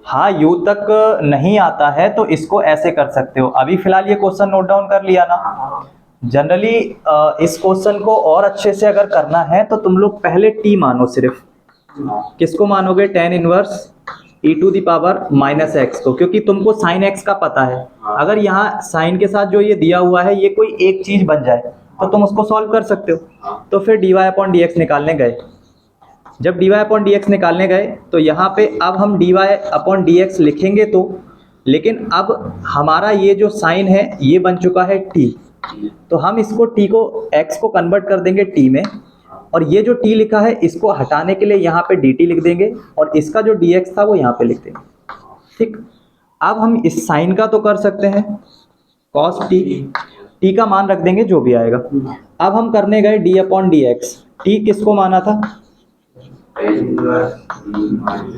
हाँ, यू तक नहीं आता है तो इसको ऐसे कर सकते हो। अभी फिलहाल ये क्वेश्चन नोट डाउन कर लिया ना। जनरली इस क्वेश्चन को और अच्छे से अगर करना है तो तुम लोग पहले टी मानो सिर्फ। किसको मानोगे? tan inverse e to the power minus x को, क्योंकि तुमको साइन एक्स का पता है। अगर यहाँ साइन के साथ जो ये दिया हुआ है ये कोई एक चीज बन जाए तो तुम उसको सॉल्व कर सकते हो। तो फिर d y upon d x निकालने गए। जब d y upon d x निकालने गए तो यहाँ पे अब हम d y upon d x लिखेंगे तो, लेकिन अब हमारा ये जो साइन है ये बन चुका है टी, तो हम इसको टी को एक्स को कन्वर्ट कर देंगे टी में, और ये जो टी लिखा है इसको हटाने के लिए यहाँ पे डी टी लिख देंगे, और इसका जो डी एक्स था वो यहाँ पे लिख देंगे। ठीक, अब हम इस साइन का तो कर सकते हैं कॉस टी, टी का मान रख देंगे जो भी आएगा। अब हम करने गए D upon d x, T किसको माना था?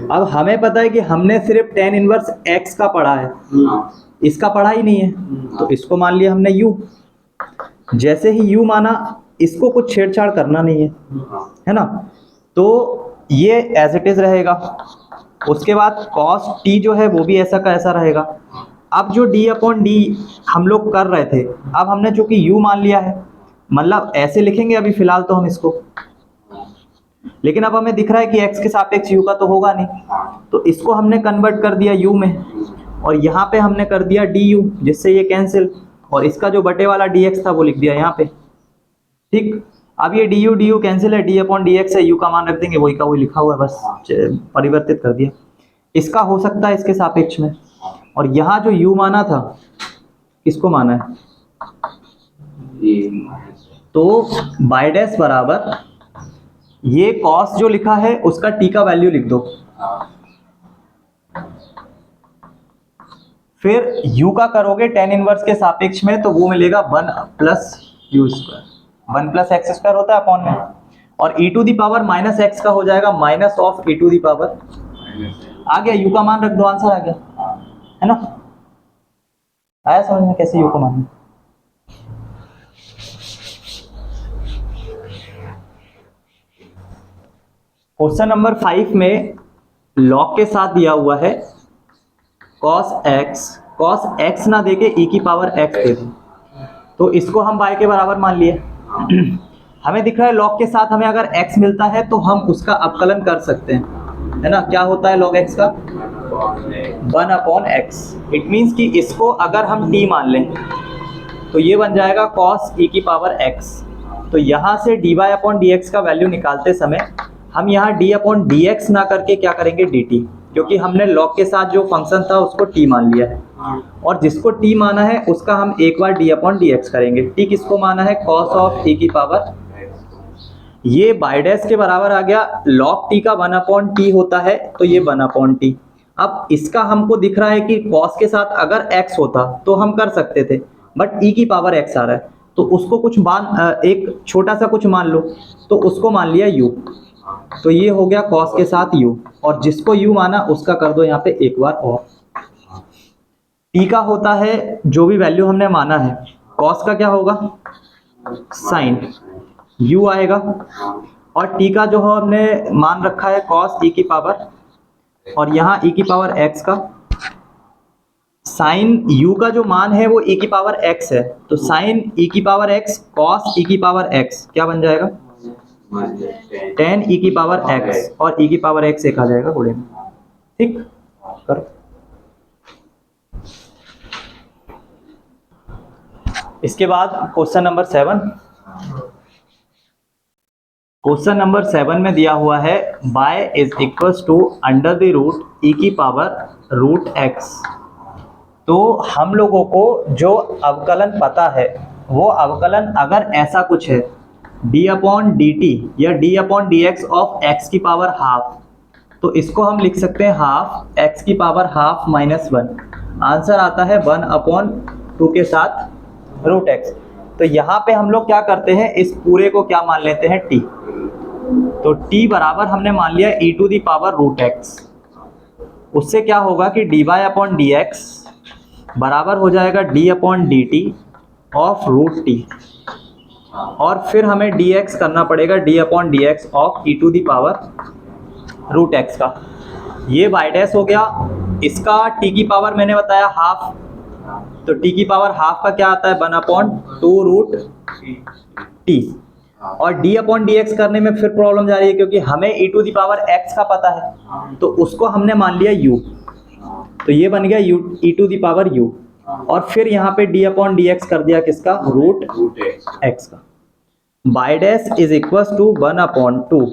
अब हमें पता है कि हमने सिर्फ tan इनवर्स x का पढ़ा है, इसका पढ़ा ही नहीं है, तो इसको मान लिया हमने u। जैसे ही u माना, इसको कुछ छेड़छाड़ करना नहीं है ना, तो ये एज इट इज रहेगा। उसके बाद cos t जो है वो भी ऐसा का ऐसा रहेगा। अब जो d अपॉन डी हम लोग कर रहे थे, अब हमने चूंकि u मान लिया है, मतलब ऐसे लिखेंगे अभी फिलहाल तो हम इसको, लेकिन अब हमें दिख रहा है कि x के सापेक्ष u का तो होगा नहीं, तो इसको हमने कन्वर्ट कर दिया u में, और यहाँ पे हमने कर दिया du, जिससे ये कैंसिल, और इसका जो बटे वाला dx था वो लिख दिया यहाँ पे। ठीक, अब ये du कैंसिल है, d अपॉन डी एक्स है, u का मान रख देंगे, वही का वही लिखा हुआ है, बस परिवर्तित कर दिया। इसका हो सकता है इसके सापेक्ष में, और यहाँ जो u माना था किसको माना है? तो बाय डैश बराबर ये cos जो लिखा है उसका t का वैल्यू लिख दो, फिर u का करोगे tan इनवर्स के सापेक्ष में तो वो मिलेगा 1 plus u square, 1 plus x square होता है अपॉन में, और e to the power minus x का हो जाएगा minus of e to the power. आ गया, u का मान रख दो, आंसर आ गया, है ना? आया समझ में कैसे u का मान? क्वेश्चन नंबर 5 में लॉग के साथ दिया हुआ है cos x ना देके e की पावर x दे दी, तो इसको हम y के बराबर मान लिए। हमें दिख रहा है लॉग के साथ हमें अगर x मिलता है तो हम उसका अवकलन कर सकते हैं, है ना? क्या होता है लॉग x का? 1 अपॉन x। इट मीन्स कि इसको अगर हम t मान लें तो ये बन जाएगा cos e की पावर x। तो यहाँ से dy अपॉन dx का वैल्यू निकालते समय हम यहाँ d अपॉन डी एक्स ना करके क्या करेंगे? dt, क्योंकि हमने लॉग के साथ जो फंक्शन था उसको t मान लिया है, और जिसको t माना है उसका हम एक बार d अपॉन डी एक्स करेंगे। t किसको माना है? cos ऑफ e की पावर, ये बाय डैश के बराबर आ गया। log t का 1 अपॉन टी होता है तो ये 1 अपॉन टी। अब इसका हमको दिख रहा है कि cos के साथ अगर x होता तो हम कर सकते थे, बट e की पावर x आ रहा है तो उसको कुछ एक छोटा सा कुछ मान लो, तो उसको मान लिया u, तो ये हो गया cos के साथ u, और जिसको u माना उसका कर दो यहाँ पे एक बार और। t का होता है जो भी वैल्यू हमने माना है, cos का क्या होगा? साइन u आएगा, और t का जो हमने मान रखा है cos e की पावर, और यहाँ e की पावर x का, साइन u का जो मान है वो e की पावर x है, तो साइन e की पावर x cos e की पावर x क्या बन जाएगा? tan e की पावर x, और e की पावर x एक आ जाएगा गुणे में। ठीक, करो। इसके बाद क्वेश्चन नंबर 7। क्वेश्चन नंबर 7 में दिया हुआ है y is equals to under the root e की पावर रूट x। तो हम लोगों को जो अवकलन पता है वो अवकलन अगर ऐसा कुछ है d अपॉन डी टी या d upon d x of x की पावर हाफ, तो इसको हम लिख सकते हैं हाफ x की पावर हाफ माइनस 1। आंसर आता है 1 अपॉन 2 के साथ रूट x। तो यहाँ पे हम लोग क्या करते हैं, इस पूरे को क्या मान लेते हैं? t। तो t बराबर हमने मान लिया e to the power root x। उससे क्या होगा कि dy अपॉन डी एक्स बराबर हो जाएगा d upon d t of root t, और फिर हमें dx करना पड़ेगा d upon d x of e to the power root x का। ये वाई डैश हो गया, इसका टी की पावर मैंने बताया हाफ, तो टी की पावर हाफ का क्या आता है 1/2 रूट टी। और डी अपॉन डी एक्स करने में फिर प्रॉब्लम जा रही है क्योंकि हमें ई टू दी पावर एक्स का पता है, तो उसको हमने मान लिया यू, तो ये बन गया u e to the power u, और फिर यहाँ पे डी अपॉन डी एक्स कर दिया किसका रूट एक्स का। Y dash is equal to 1/2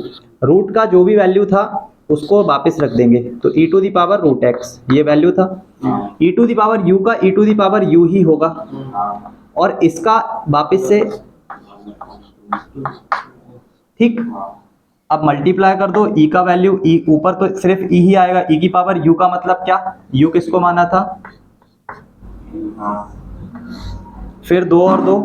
root का जो भी वैल्यू था उसको वापस रख देंगे, तो e to the power root x ये वैल्यू था, e to the power u का e to the power u ही होगा, और इसका वापस से ठीक। अब मल्टीप्लाई कर दो, ई का वैल्यू ई ऊपर तो सिर्फ ई ही आएगा, ई की पावर यू का मतलब क्या, यू किसको माना था, फिर 2 और 2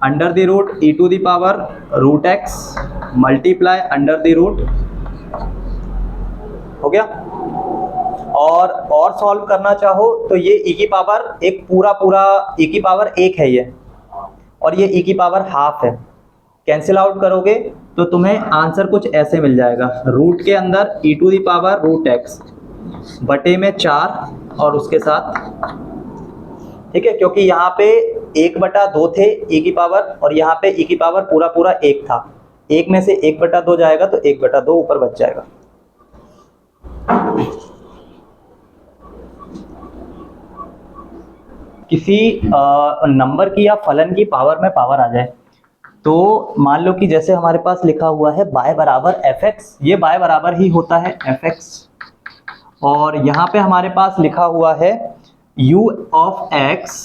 under the root e to the power root x multiply under the root, हो गया। और सॉल्व करना चाहो तो ये ई की पावर एक पूरा ई की पावर 1 है ये, और ये ई की पावर हाफ है, कैंसिल आउट करोगे तो तुम्हें आंसर कुछ ऐसे मिल जाएगा, रूट के अंदर e to the power root x बटे में 4 और उसके साथ, ठीक है, क्योंकि यहाँ पे 1/2 थे ई की पावर, और यहाँ पे ई की पावर पूरा 1 था, 1 में से 1/2 जाएगा तो 1/2 ऊपर बच जाएगा। किसी नंबर की या फलन की पावर में पावर आ जाए, तो मान लो कि जैसे हमारे पास लिखा हुआ है y बराबर एफ एक्स, ये y बराबर ही होता है एफ एक्स, और यहाँ पे हमारे पास लिखा हुआ है u ऑफ x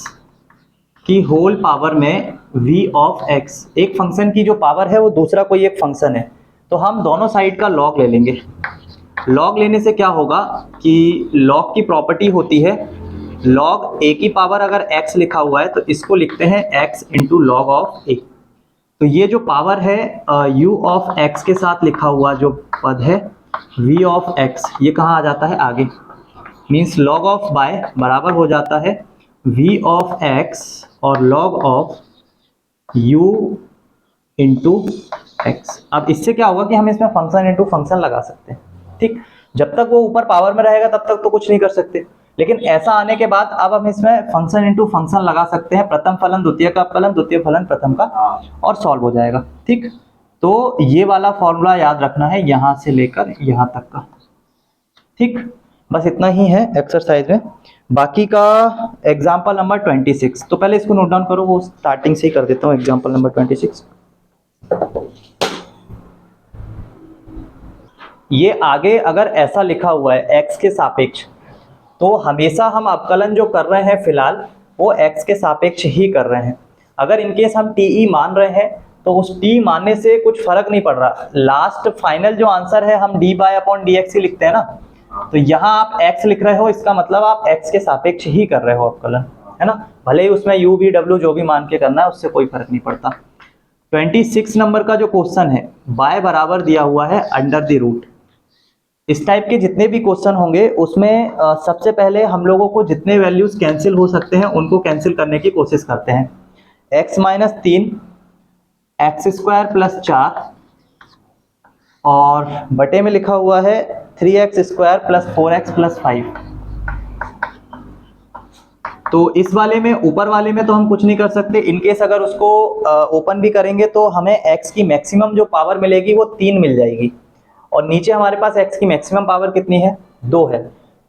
की होल पावर में v ऑफ x, एक फंक्शन की जो पावर है वो दूसरा कोई एक फंक्शन है, तो हम दोनों साइड का लॉग ले लेंगे। लॉग लेने से क्या होगा कि लॉग की प्रॉपर्टी होती है, लॉग a की पावर अगर x लिखा हुआ है तो इसको लिखते हैं x into log of a, तो ये जो पावर है u ऑफ x के साथ लिखा हुआ जो पद है v ऑफ x, ये कहाँ आ जाता है आगे, मीन्स लॉग ऑफ y बराबर हो जाता है v ऑफ x और log of u into x। अब इससे क्या होगा कि हम इसमें फंक्शन इंटू फंक्शन लगा सकते हैं, ठीक। जब तक वो ऊपर पावर में रहेगा तब तक तो कुछ नहीं कर सकते, लेकिन ऐसा आने के बाद अब हम इसमें फंक्शन इंटू फंक्शन लगा सकते हैं, प्रथम फलन द्वितीय का अपकलन, द्वितीय फलन प्रथम का, और सॉल्व हो जाएगा, ठीक। तो ये वाला फॉर्मूला याद रखना है यहाँ से लेकर यहाँ तक का, ठीक। बस इतना ही है एक्सरसाइज में, बाकी का एग्जाम्पल नंबर 26, तो पहले इसको नोट डाउन करो, वो स्टार्टिंग से ही कर देता हूँ। एग्जाम्पल नंबर 26, ये आगे अगर ऐसा लिखा हुआ है x के सापेक्ष, तो हमेशा हम अवकलन जो कर रहे हैं फिलहाल वो x के सापेक्ष ही कर रहे हैं। अगर इनकेस हम टी मान रहे हैं तो उस टी मानने से कुछ फर्क नहीं पड़ रहा, लास्ट फाइनल जो आंसर है हम d by upon d x ही लिखते हैं ना, तो यहाँ आप x लिख रहे हो, इसका मतलब आप x के सापेक्ष ही कर रहे हो अवकलन, है ना, भले ही उसमें u v w जो भी मान के करना है उससे कोई फर्क नहीं पड़ता। 26 नंबर का जो क्वेश्चन है, y बराबर दिया हुआ है अंडर द रूट। इस टाइप के जितने भी क्वेश्चन होंगे उसमें सबसे पहले हम लोगों को जितने वैल्यूज कैंसिल हो सकते हैं उनको कैंसिल करने की कोशिश करते हैं। x minus 3 x square plus 4 और बटे में लिखा हुआ है 3x square plus 4x plus 5। तो इस वाले में, ऊपर वाले में तो हम कुछ नहीं कर सकते, इनकेस अगर उसको ओपन भी करेंगे तो हमें x की मैक्सिमम जो पावर मिलेगी वो 3 मिल जाएगी, और नीचे हमारे पास x की मैक्सिमम पावर कितनी है 2 है,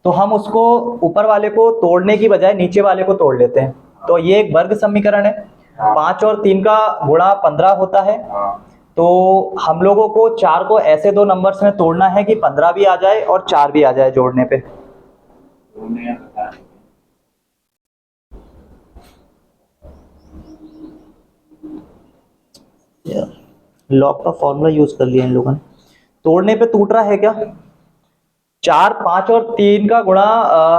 तो हम उसको ऊपर वाले को तोड़ने की बजाय नीचे वाले को तोड़ लेते हैं। तो ये एक वर्ग समीकरण है, 5 और 3 का गुणा 15 होता है, तो हम लोगों को 4 को ऐसे दो नंबर्स में तोड़ना है कि 15 भी आ जाए और 4 भी आ जाए जोड़ने पे। लॉग का फॉर्मूला यूज कर लिया इन लोगों ने। तोड़ने पे टूट रहा है क्या, 4, 5 और 3 का गुणा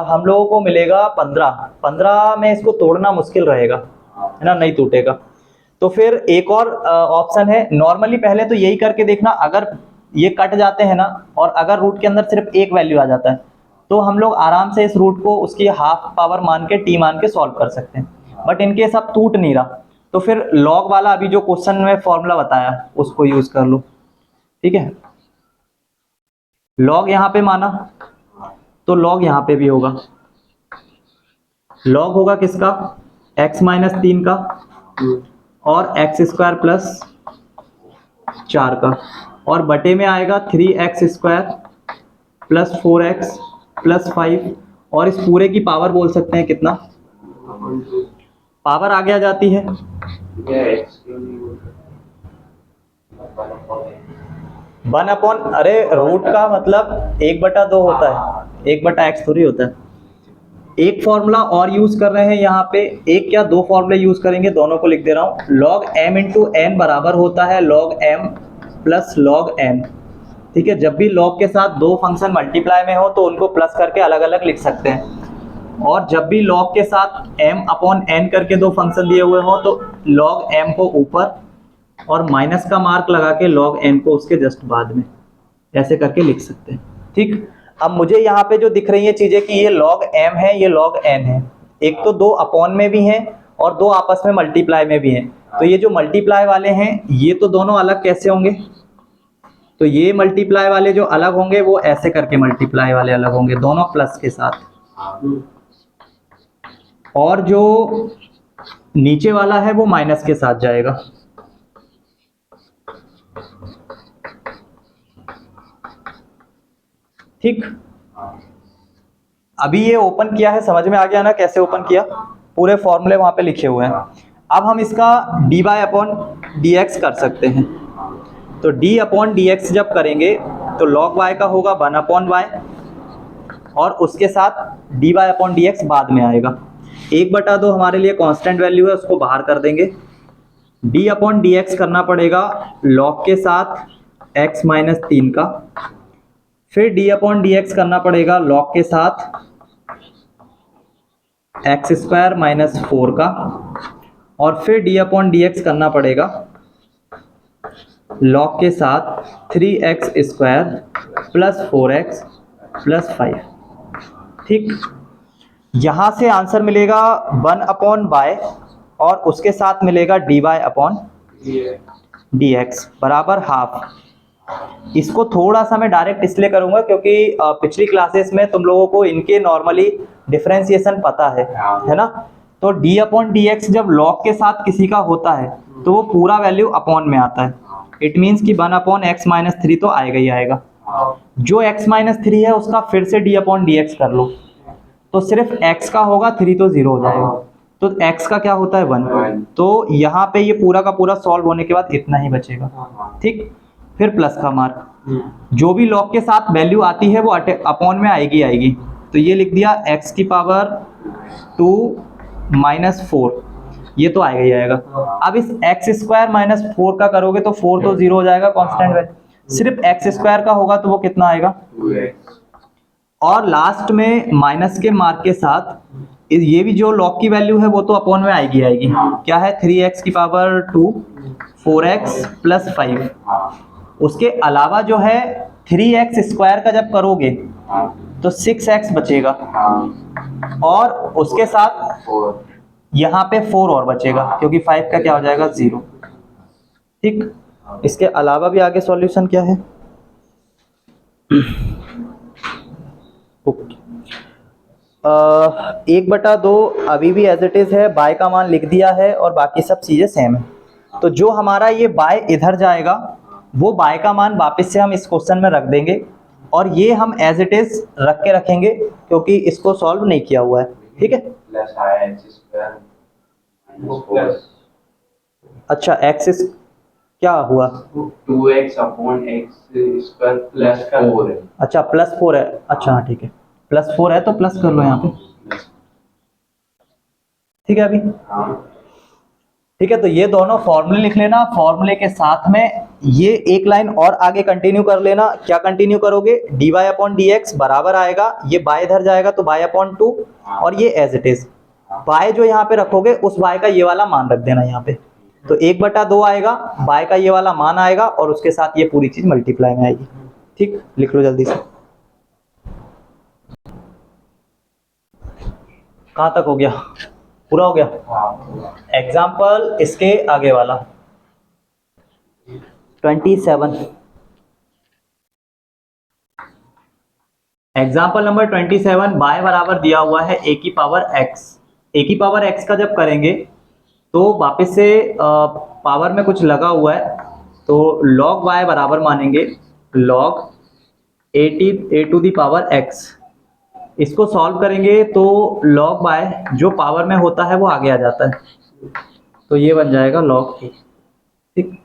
हम लोगों को मिलेगा 15 में इसको तोड़ना मुश्किल रहेगा, है ना, नहीं टूटेगा। तो फिर एक और ऑप्शन है, नॉर्मली पहले तो यही करके देखना, अगर ये कट जाते हैं ना और अगर रूट के अंदर सिर्फ एक वैल्यू आ जाता है तो हम लोग आराम से इस रूट को उसकी हाफ पावर मान के टी मान के सॉल्व कर सकते हैं, बट इनके सब टूट नहीं रहा तो फिर लॉग वाला अभी जो क्वेश्चन में फॉर्मूला बताया उसको यूज कर लो, ठीक है। लॉग यहाँ पे माना तो लॉग यहाँ पे भी होगा। लॉग होगा किसका? x माइनस 3 का और एक्स स्क्वायर प्लस 4 का, और बटे में आएगा 3x square plus 4x plus 5, और इस पूरे की पावर बोल सकते हैं कितना? पावर आगे आ जाती है 1/, अरे रूट का मतलब 1/2 होता है, 1/x थोड़ी होता है। एक फॉर्मूला और यूज कर रहे हैं यहाँ पे, एक क्या दो फॉर्मूले यूज करेंगे, दोनों को लिख दे रहा हूँ। log m इंटू n बराबर होता है log m plus log n। ठीक है, जब भी log के साथ दो फंक्शन मल्टीप्लाई में हो तो उनको प्लस करके अलग अलग लिख सकते हैं, और जब भी log के साथ m अपॉन n करके दो फंक्शन दिए हुए हो तो log m को ऊपर और माइनस का मार्क लगा के log n को उसके जस्ट बाद में, ऐसे करके लिख सकते हैं। ठीक, अब मुझे यहाँ पे जो दिख रही है चीजें कि ये log m है, ये log n है, एक तो दो अपॉन में भी हैं और दो आपस में मल्टीप्लाई में भी हैं। तो ये जो मल्टीप्लाई वाले हैं ये तो दोनों अलग कैसे होंगे? तो ये मल्टीप्लाई वाले जो अलग होंगे वो ऐसे करके मल्टीप्लाई वाले अलग होंगे, दोनों प्लस के साथ, और जो नीचे वाला है वो माइनस के साथ जाएगा। ठीक, अभी ये ओपन किया है, समझ में आ गया ना कैसे ओपन किया? पूरे फॉर्मूले वहां पे लिखे हुए हैं। अब हम इसका dy अपॉन dx कर सकते हैं। तो d अपॉन dx जब करेंगे तो log y का होगा 1/y, और उसके साथ dy अपॉन dx बाद में आएगा। 1/2 हमारे लिए कांस्टेंट वैल्यू है, उसको बाहर कर देंगे। d अपॉन dx करना पड़ेगा log के साथ x माइनस 3 का, फिर d अपॉन dx करना पड़ेगा log के साथ एक्स स्क्वायर माइनस 4 का, और फिर d अपॉन dx करना पड़ेगा log के साथ 3x square plus 4x plus 5। ठीक, यहां से आंसर मिलेगा 1/y और उसके साथ मिलेगा dy अपॉन dx बराबर हाफ। इसको थोड़ा सा मैं डायरेक्ट इसलिए करूंगा क्योंकि पिछली क्लासेस में तुम लोगों को इनके नॉर्मली डिफरेंशिएशन पता है ना? तो d अपॉन dx जब log के साथ किसी का होता है तो वो पूरा वैल्यू अपॉन में आता है। इट मीन्स कि 1/x माइनस 3 तो आएगा ही आएगा। जो x माइनस 3 है उसका फिर से d अपॉन dx कर लो, तो सिर्फ x का होगा, 3 तो 0 हो जाएगा, तो x का क्या होता है 1। तो यहाँ पे ये पूरा का पूरा सॉल्व होने के बाद इतना ही बचेगा। ठीक, फिर प्लस का मार्क, जो भी log के साथ वैल्यू आती है वो अपॉन में आएगी। तो ये लिख दिया x की पावर 2 माइनस 4, ये तो आएगा ही आएगा। अब इस x स्क्वायर माइनस 4 का करोगे तो 4 तो 0 हो जाएगा कांस्टेंट वैल्यू, सिर्फ x स्क्वायर का होगा तो वो कितना आएगा, और लास्ट में माइनस के मार्क के साथ ये भी जो log की वैल्यू है वो तो अपॉन में आएगी। क्या है? 3x की पावर 2 4x प्लस 5, उसके अलावा जो है 3x स्क्वायर का जब करोगे तो 6x बचेगा, और उसके साथ यहाँ पे 4 और बचेगा क्योंकि 5 का क्या हो जाएगा 0। ठीक, इसके अलावा भी आगे सॉल्यूशन क्या है? ओके, 1/2 अभी भी एज इट इज है, बाय का मान लिख दिया है और बाकी सब चीजें सेम है। तो जो हमारा ये बाय इधर जाएगा वो बाय का मान वापस से हम इस क्वेश्चन में रख देंगे, और ये हम एज इट इज रख के रखेंगे क्योंकि इसको सॉल्व नहीं किया हुआ है। ठीक है, अच्छा एक्स क्या हुआ? 2x upon x square plus 4 है। अच्छा प्लस 4 है, अच्छा हाँ ठीक है, प्लस 4 है तो प्लस कर लो यहाँ पे। ठीक है, अभी ठीक है, तो ये दोनों फॉर्मूले लिख लेना, फॉर्मूले के साथ में ये एक लाइन और आगे कंटिन्यू कर लेना। क्या कंटिन्यू करोगे? dy अपॉन dx बराबर आएगा, ये बाय इधर जाएगा तो y अपॉन 2, और ये एज इट इज y जो यहाँ पे रखोगे उस y का ये वाला मान रख देना यहाँ पे। तो 1/2 आएगा, y का ये वाला मान आएगा और उसके साथ ये पूरी चीज मल्टीप्लाई में आएगी। ठीक, लिख लो जल्दी से। कहाँ तक हो गया? पूरा हो गया? एग्जाम्पल इसके आगे वाला 27। एग्जाम्पल नंबर 27, बाय बराबर दिया हुआ है ए की पावर एक्स। ए की पावर एक्स का जब करेंगे तो वापस से पावर में कुछ लगा हुआ है, तो log y बराबर मानेंगे log a to the power x. इसको सॉल्व करेंगे तो log y जो पावर में होता है वो आगे आ जाता है, तो ये बन जाएगा log a। ठीक,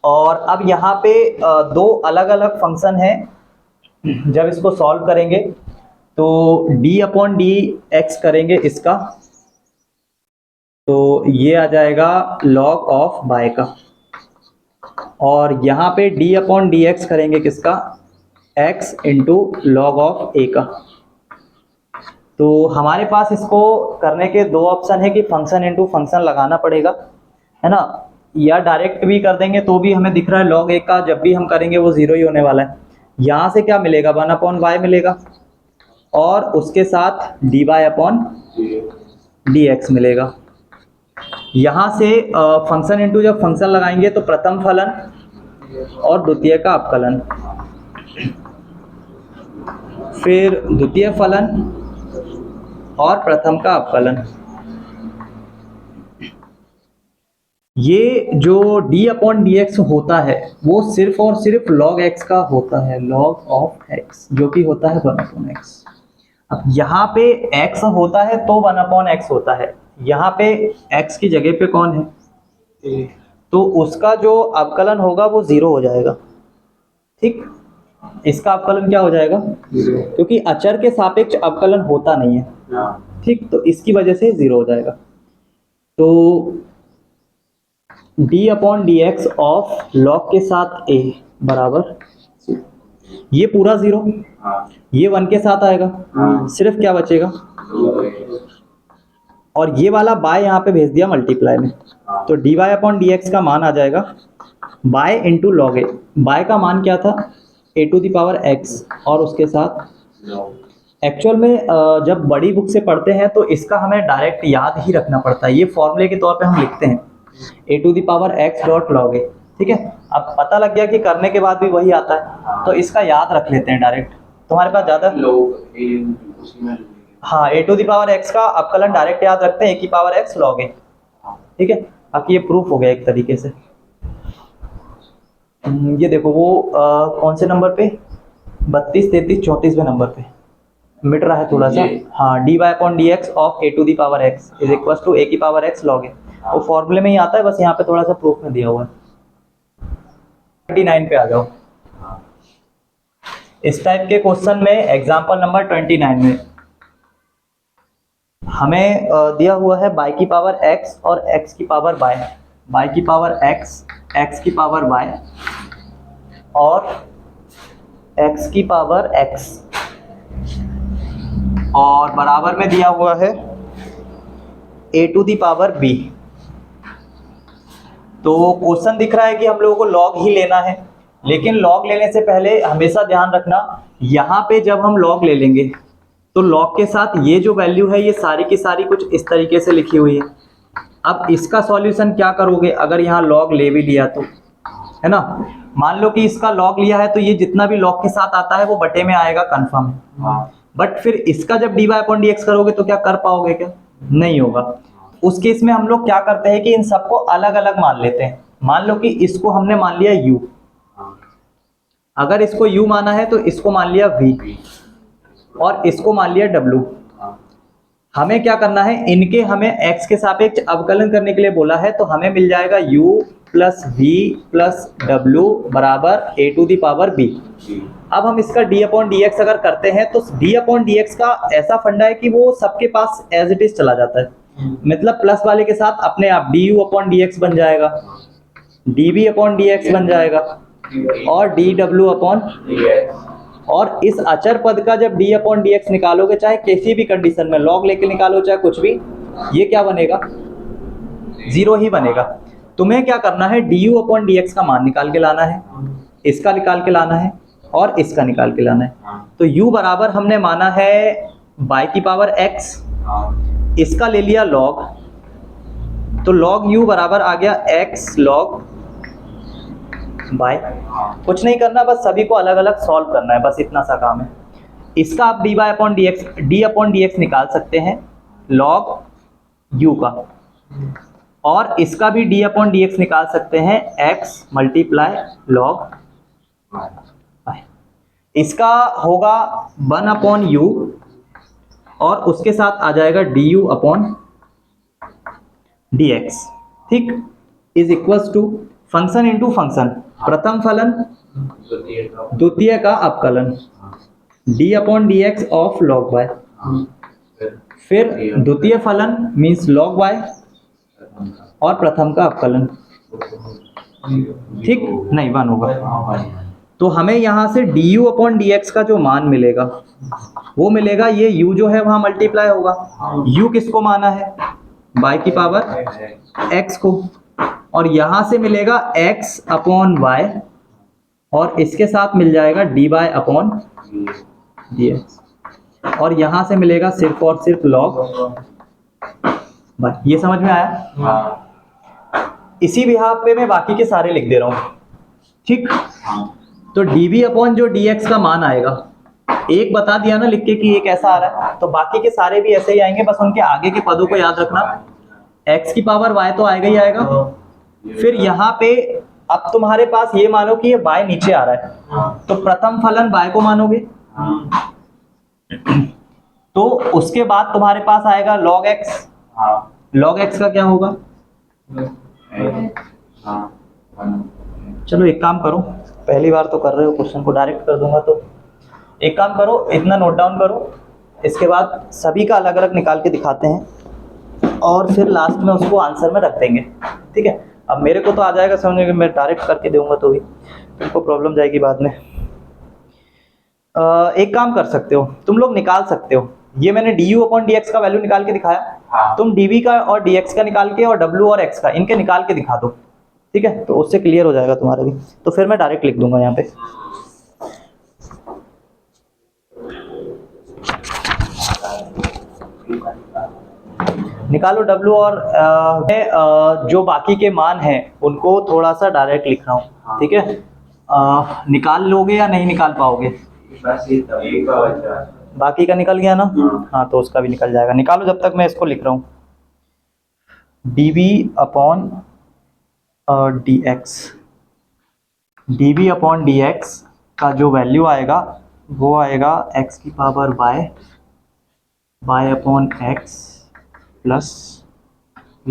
और अब यहाँ पे दो अलग अलग फंक्शन हैं। जब इसको सॉल्व करेंगे तो d अपॉन डी एक्स करेंगे इसका, तो ये आ जाएगा log ऑफ बाय का, और यहाँ पे d अपॉन डी एक्स करेंगे किसका, x into log of a का। तो हमारे पास इसको करने के दो ऑप्शन है कि फंक्शन इंटू फंक्शन लगाना पड़ेगा, है ना, या डायरेक्ट भी कर देंगे तो भी हमें दिख रहा है log a का जब भी हम करेंगे वो जीरो ही होने वाला है। यहाँ से क्या मिलेगा, 1 अपॉन वाई मिलेगा, और उसके साथ d y upon d x मिलेगा। यहाँ से फंक्शन इंटू जब फंक्शन लगाएंगे तो प्रथम फलन और द्वितीय का अपकलन, फिर द्वितीय फलन और प्रथम का अपकलन। ये जो d अपॉन डी एक्स होता है वो सिर्फ और सिर्फ log x का होता है, log ऑफ x, जो कि होता है 1 अपॉन x। अब यहाँ पे x होता है तो 1 अपॉन x होता है, यहाँ पे x की जगह पे कौन है, तो उसका जो अवकलन होगा वो 0 हो जाएगा। ठीक, इसका अवकलन क्या हो जाएगा, क्योंकि अचर के सापेक्ष अवकलन होता नहीं है। ठीक, तो इसकी वजह से 0 हो जाएगा। तो d upon d x of log के साथ a बराबर, ये पूरा 0, ये 1 के साथ आएगा, सिर्फ क्या बचेगा, और ये वाला बाय यहाँ पे भेज दिया मल्टीप्लाई में, तो d y upon d x का मान आ जाएगा y into log a. Y का मान क्या था, a to the power x, और उसके साथ एक्चुअल में जब बड़ी बुक से पढ़ते हैं तो इसका हमें डायरेक्ट याद ही रखना पड़ता है, ये फॉर्मूले के तौर पे हम लिखते हैं a to the power x dot log a. ठीक है, अब पता लग गया कि करने के बाद भी वही आता है, तो इसका याद रख लेते हैं डायरेक्ट, तुम्हारे पास ज़्यादा हाँ, ए टू दी पावर एक्स का अवकलन डायरेक्ट याद रखते हैं, ए की पावर एक्स लॉग ए। ठीक है, अब ये प्रूफ हो गया एक तरीके से। ये देखो वो कौन से नंबर पे, 32, 33, 34वें नंबर पे मिट रहा है थोड़ा सा। हाँ, d y upon d x of a to the power x is equal to a की पावर एक्स लॉग ए, वो फॉर्मूले में ही आता है, बस यहाँ पे थोड़ा सा प्रूफ में दिया हुआ है। 29 पे आ जाओ। इस टाइप के क्वेश्चन में एग्जांपल नंबर 29 में हमें दिया हुआ है बाय की पावर x और x की पावर y, बाय की पावर x, x की पावर y और x की पावर x, और बराबर में दिया हुआ है a to the power b। तो क्वेश्चन दिख रहा है कि हम लोगों को लॉग ही लेना है, लेकिन लॉग लेने से पहले हमेशा ध्यान रखना, यहाँ पे जब हम लॉग ले लेंगे तो लॉग के साथ ये जो वैल्यू है ये सारी की सारी कुछ इस तरीके से लिखी हुई है। अब इसका सॉल्यूशन क्या करोगे, अगर यहाँ लॉग ले भी लिया तो, है ना, मान लो कि इसका लॉग लिया है तो ये जितना भी लॉग के साथ आता है वो बटे में आएगा, कंफर्म है। बट फिर इसका जब d y upon d x करोगे तो क्या कर पाओगे, क्या नहीं होगा। उस केस में हम लोग क्या करते हैं कि इन सबको अलग अलग मान लेते हैं। मान लो कि इसको हमने मान लिया u, अगर इसको u माना है तो इसको मान लिया v, और इसको मान लिया w। हमें क्या करना है, इनके हमें x के सापेक्ष अवकलन करने के लिए बोला है, तो हमें मिल जाएगा u plus v plus w बराबर a to the power b। अब हम इसका d अपॉन डी एक्स अगर करते हैं तो d अपॉन डी एक्स का ऐसा फंडा है कि वो सबके पास एज इट इज चला जाता है, मतलब प्लस वाले के साथ अपने आप du अपॉन डी एक्स बन जाएगा, dv अपॉन डी एक्स बन जाएगा, और dw अपॉन, और इस अचर पद का जब d अपॉन डी एक्स निकालोगे, चाहे किसी भी कंडीशन में लॉग लेके निकालो चाहे कुछ भी, ये क्या बनेगा, 0 ही बनेगा। तुम्हें क्या करना है, du अपॉन डी एक्स का मान निकाल के लाना है, इसका निकाल के लाना है, और इसका निकाल के लाना है। तो u बराबर हमने माना है बाय की पावर x, इसका ले लिया log, तो log u बराबर आ गया x log बाय, कुछ नहीं करना, बस सभी को अलग अलग सॉल्व करना है, बस इतना सा काम है। इसका आप dy अपॉन डी एक्स निकाल सकते हैं लॉग u का, और इसका भी d अपॉन डी एक्स निकाल सकते हैं x मल्टीप्लाई लॉग y। इसका होगा 1 अपॉन u और उसके साथ आ जाएगा du अपॉन dx, ठीक, is equals to function into function, प्रथम फलन द्वितीय का अपकलन d upon d x of log y, फिर द्वितीय फलन मीन्स लॉग y और प्रथम का अपकलन, ठीक, नहीं 1 होगा। तो हमें यहाँ से du अपॉन डी एक्स का जो मान मिलेगा वो मिलेगा, ये u जो है वहाँ मल्टीप्लाई होगा, u किसको माना है, y की पावर x को, और यहाँ से मिलेगा x अपॉन y और इसके साथ मिल जाएगा dy अपॉन dx, और यहाँ से मिलेगा सिर्फ और सिर्फ लॉग y। ये समझ में आया? इसी बिहाफ पे मैं बाकी के सारे लिख दे रहा हूँ, ठीक। तो dv अपॉन जो dx का मान आएगा, एक बता दिया ना लिख के कि एक ऐसा आ रहा है, तो बाकी के सारे भी ऐसे ही आएंगे, बस उनके आगे के पदों को याद रखना। x की पावर y तो आएगा ही आएगा, फिर यहाँ पे अब तुम्हारे पास ये मानो कि ये y नीचे आ रहा है, तो प्रथम फलन y को मानोगे, तो उसके बाद तुम्हारे पास आएगा log x, log x का क्या होगा, चलो एक काम करो, पहली बार तो कर रहे हो, क्वेश्चन को डायरेक्ट कर दूंगा, तो एक काम करो, इतना नोट डाउन करो, इसके बाद सभी का अलग अलग निकाल के दिखाते हैं और फिर लास्ट में उसको आंसर में रख देंगे, ठीक है। अब मेरे को तो आ जाएगा समझ में, मैं डायरेक्ट करके दूंगा तो भी तुमको प्रॉब्लम जाएगी बाद में। एक काम कर सकते हो, तुम लोग निकाल सकते हो, ये मैंने du अपॉन dx का वैल्यू निकाल के दिखाया, तुम dv का और dx का निकाल के और w और x का इनके निकाल के दिखा दो, ठीक है, तो उससे क्लियर हो जाएगा तुम्हारा भी। तो फिर मैं डायरेक्ट लिख दूंगा यहाँ पे, निकालो w और मैं जो बाकी के मान हैं उनको थोड़ा सा डायरेक्ट लिख रहा हूँ, ठीक है। निकाल लोगे या नहीं निकाल पाओगे? बाकी का निकल गया ना, हाँ तो उसका भी निकल जाएगा, निकालो जब तक मैं इसको लिख रहा हूँ। dv upon dx, dv upon dx का जो वैल्यू आएगा वो आएगा x की power y upon x plus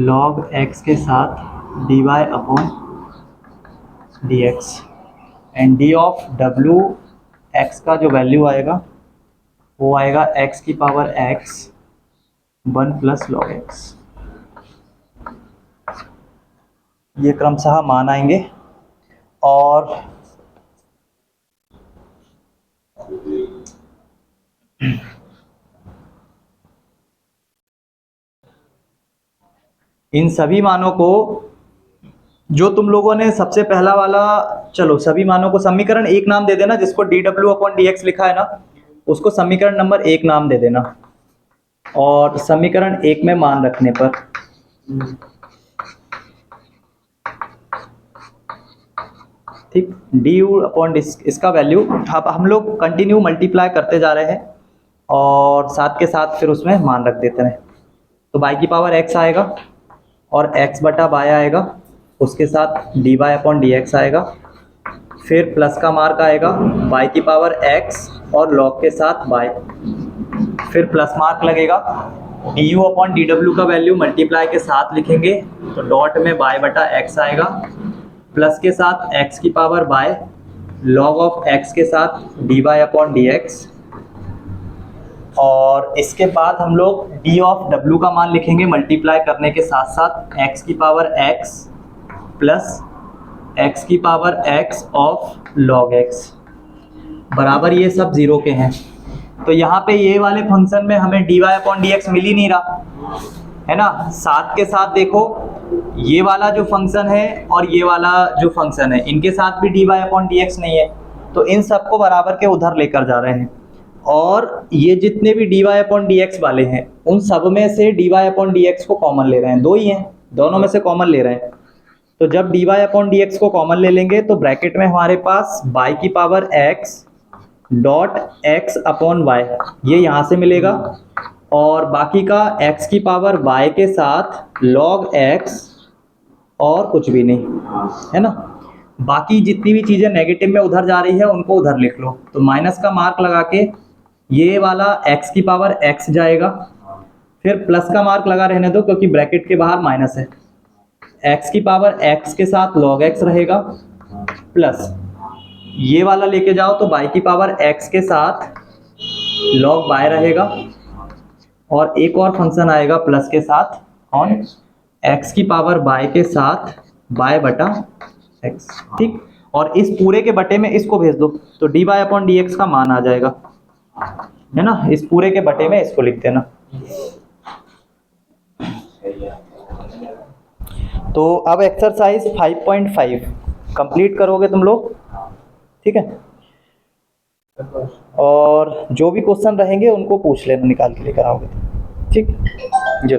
log x के साथ dy upon dx, and d of w x का जो वैल्यू आएगा वो आएगा x की power x 1 plus log x। ये क्रमशः मान आएंगे और इन सभी मानों को जो तुम लोगों ने सबसे पहला वाला, चलो सभी मानों को समीकरण 1 नाम दे देना, जिसको dw अपॉन dx लिखा है ना उसको समीकरण नंबर 1 नाम दे देना, और समीकरण 1 में मान रखने पर ठीक du अपॉन इसका वैल्यू अब हम लोग कंटिन्यू मल्टीप्लाई करते जा रहे हैं और साथ के साथ फिर उसमें मान रख देते हैं। तो y की पावर x आएगा और x बटा y आएगा, उसके साथ dy अपॉन dx आएगा, फिर प्लस का मार्क आएगा y की पावर x और log के साथ y, फिर प्लस मार्क लगेगा, du अपॉन dw का वैल्यू मल्टीप्लाई के साथ लिखेंगे तो डॉट में y बटा x आएगा, प्लस के साथ x की power y log of x के साथ dy अपॉन dx, और इसके बाद हम लोग d ऑफ w का मान लिखेंगे मल्टीप्लाई करने के साथ साथ x की पावर x प्लस x की power x of log x बराबर ये सब 0 के हैं। तो यहाँ पे ये वाले फंक्शन में हमें dy अपॉन dx मिल ही नहीं रहा है ना, साथ के साथ देखो ये वाला जो फंक्शन है और ये वाला जो फंक्शन है इनके साथ भी dy अपॉन dx नहीं है, तो इन सबको बराबर के उधर लेकर जा रहे हैं, और ये जितने भी dy अपॉन dx वाले हैं उन सब में से dy अपॉन dx को कॉमन ले रहे हैं, दो ही हैं, दोनों में से कॉमन ले रहे हैं, तो जब dy अपॉन dx को कॉमन ले लेंगे तो ब्रैकेट में हमारे पास y की power x dot x upon y ये यहाँ से मिलेगा, और बाकी का x की पावर y के साथ log x और कुछ भी नहीं, है ना। बाकी जितनी भी चीज़ें नेगेटिव में उधर जा रही है उनको उधर लिख लो। तो माइनस का मार्क लगा के ये वाला x की पावर x जाएगा, फिर प्लस का मार्क लगा रहने दो क्योंकि ब्रैकेट के बाहर माइनस है। x की पावर x के साथ log x रहेगा, प्लस ये वाला लेके जाओ तो y की पावर x के साथ log y रहेगा, और एक और फंक्शन आएगा प्लस के साथ कौन, x की पावर y के साथ y बटा x, ठीक। और इस पूरे के बटे में इसको भेज दो तो dy अपॉन dx का मान आ जाएगा, है ना। इस पूरे के बटे में इसको लिख देना। तो अब एक्सरसाइज 5.5 कंप्लीट करोगे तुम लोग, ठीक है। और जो भी क्वेश्चन रहेंगे उनको पूछ लेना, निकाल के लेकर आओगे, ठीक। जी।